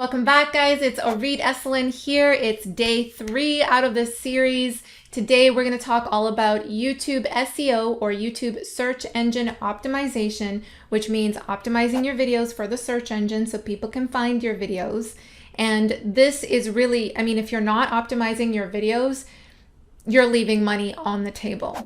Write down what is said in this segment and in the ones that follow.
Welcome back, guys. It's Orit Esselin here. It's day 3 out of this series. Today, we're going to talk all about YouTube SEO or YouTube search engine optimization, which means optimizing your videos for the search engine so people can find your videos. And this is really, if you're not optimizing your videos, you're leaving money on the table.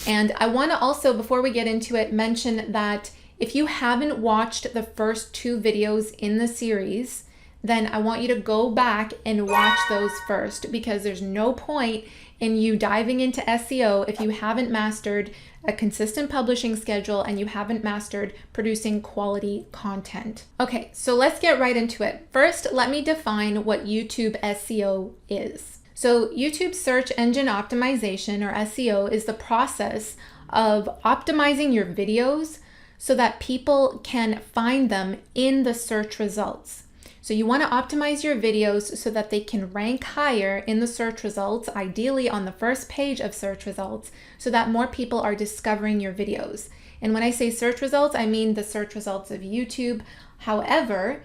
And I want to also, before we get into it, mention that if you haven't watched the first 2 videos in the series, then I want you to go back and watch those first, because there's no point in you diving into SEO if you haven't mastered a consistent publishing schedule and you haven't mastered producing quality content. Okay, so let's get right into it. First, let me define what YouTube SEO is. So YouTube search engine optimization, or SEO, is the process of optimizing your videos so that people can find them in the search results. So you want to optimize your videos so that they can rank higher in the search results, ideally on the first page of search results, so that more people are discovering your videos. And when I say search results, I mean the search results of YouTube. However,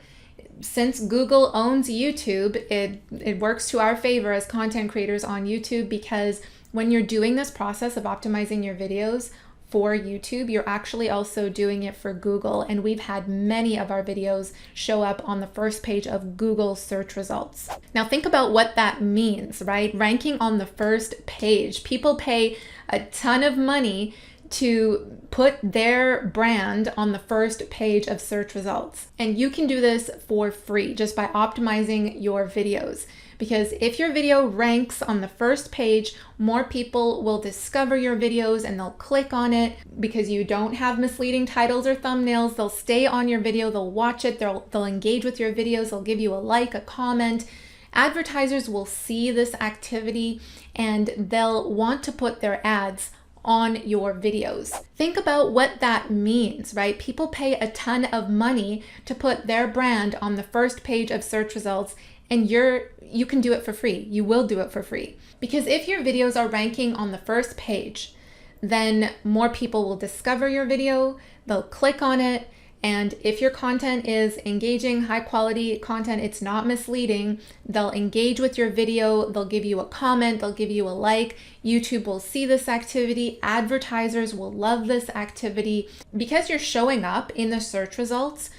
since Google owns YouTube, it works to our favor as content creators on YouTube, because when you're doing this process of optimizing your videos for YouTube, you're actually also doing it for Google. And we've had many of our videos show up on the first page of Google search results. Now think about what that means, right? Ranking on the first page. People pay a ton of money to put their brand on the first page of search results. And you can do this for free just by optimizing your videos. Because if your video ranks on the first page, more people will discover your videos and they'll click on it because you don't have misleading titles or thumbnails. They'll stay on your video, they'll watch it, they'll engage with your videos, they'll give you a like, a comment. Advertisers will see this activity and they'll want to put their ads on your videos. Think about what that means, right? People pay a ton of money to put their brand on the first page of search results, and you can do it for free. You will do it for free. Because if your videos are ranking on the first page, then more people will discover your video, they'll click on it, and if your content is engaging, high quality content, it's not misleading, they'll engage with your video, they'll give you a comment, they'll give you a like. YouTube will see this activity, advertisers will love this activity. Because you're showing up in the search results,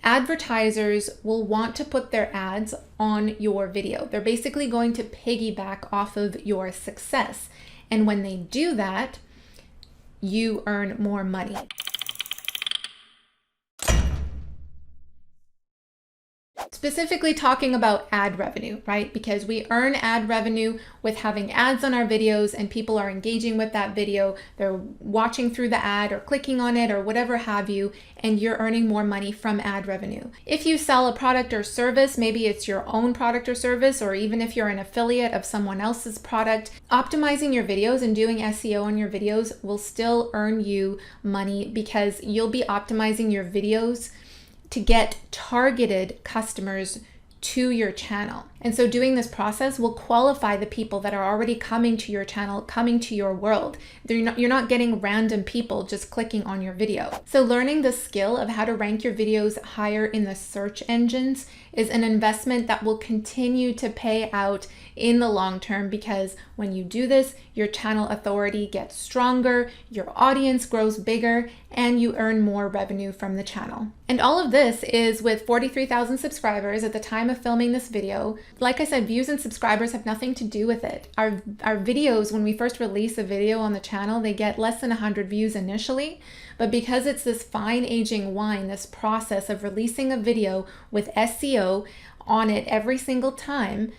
advertisers will want to put their ads on your video. They're basically going to piggyback off of your success. And when they do that, you earn more money. Specifically talking about ad revenue, right? Because we earn ad revenue with having ads on our videos and people are engaging with that video. They're watching through the ad or clicking on it or whatever have you, and you're earning more money from ad revenue. If you sell a product or service, maybe it's your own product or service, or even if you're an affiliate of someone else's product, optimizing your videos and doing SEO on your videos will still earn you money, because you'll be optimizing your videos to get targeted customers to your channel. And so doing this process will qualify the people that are already coming to your channel, coming to your world. You're not getting random people just clicking on your video. So learning the skill of how to rank your videos higher in the search engines is an investment that will continue to pay out in the long term, because when you do this, your channel authority gets stronger, your audience grows bigger, and you earn more revenue from the channel. And all of this is with 43,000 subscribers at the time of filming this video. Like I said, views and subscribers have nothing to do with it. Our videos, when we first release a video on the channel, they get less than 100 views initially. But because it's this fine aging wine, this process of releasing a video with SEO on it every single time,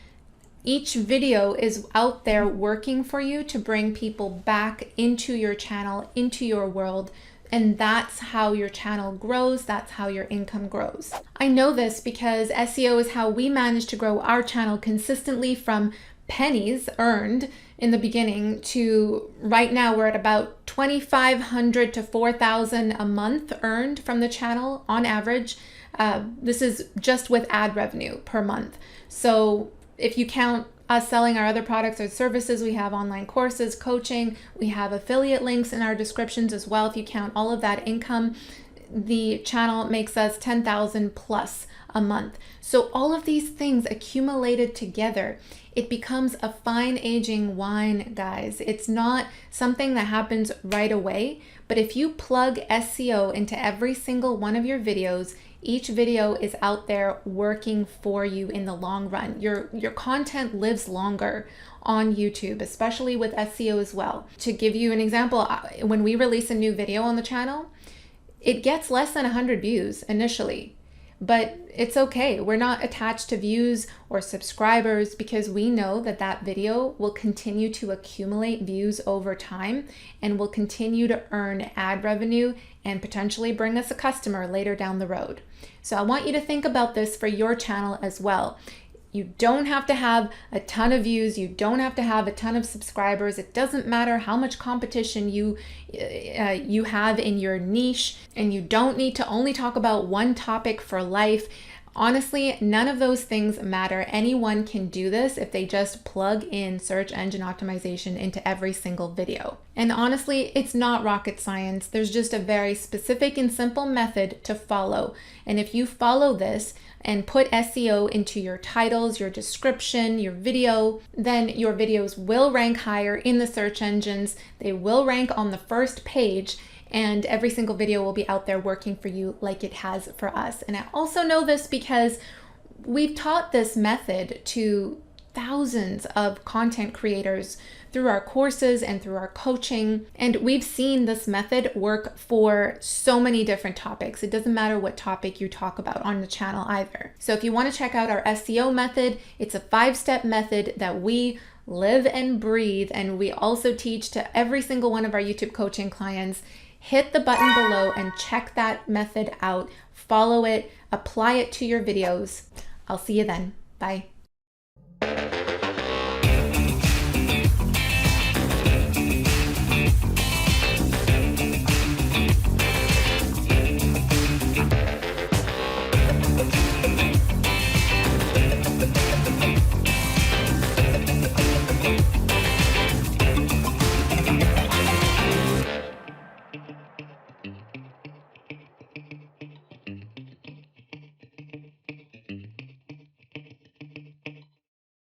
each video is out there working for you to bring people back into your channel, into your world. And that's how your channel grows. That's how your income grows. I know this because SEO is how we managed to grow our channel consistently from pennies earned in the beginning to right now we're at about $2,500 to $4,000 a month earned from the channel on average. This is just with ad revenue per month. So if you count us selling our other products or services, we have online courses, coaching, we have affiliate links in our descriptions as well. If you count all of that income, the channel makes us 10,000 plus a month. So all of these things accumulated together, it becomes a fine aging wine, guys. It's not something that happens right away, but if you plug SEO into every single one of your videos, each video is out there working for you in the long run. Your content lives longer on YouTube, especially with SEO as well. To give you an example, when we release a new video on the channel, it gets less than 100 views initially, but it's okay. We're not attached to views or subscribers because we know that that video will continue to accumulate views over time and will continue to earn ad revenue and potentially bring us a customer later down the road. So I want you to think about this for your channel as well. You don't have to have a ton of views. You don't have to have a ton of subscribers. It doesn't matter how much competition you have in your niche, and you don't need to only talk about one topic for life. Honestly, none of those things matter. Anyone can do this if they just plug in search engine optimization into every single video. And honestly, it's not rocket science. There's just a very specific and simple method to follow. And if you follow this and put SEO into your titles, your description, your video, then your videos will rank higher in the search engines. They will rank on the first page, and every single video will be out there working for you like it has for us. And I also know this because we've taught this method to thousands of content creators through our courses and through our coaching. And we've seen this method work for so many different topics. It doesn't matter what topic you talk about on the channel either. So if you want to check out our SEO method, it's a 5-step method that we live and breathe. And we also teach to every single one of our YouTube coaching clients. Hit the button below and check that method out. Follow it, apply it to your videos. I'll see you then. Bye.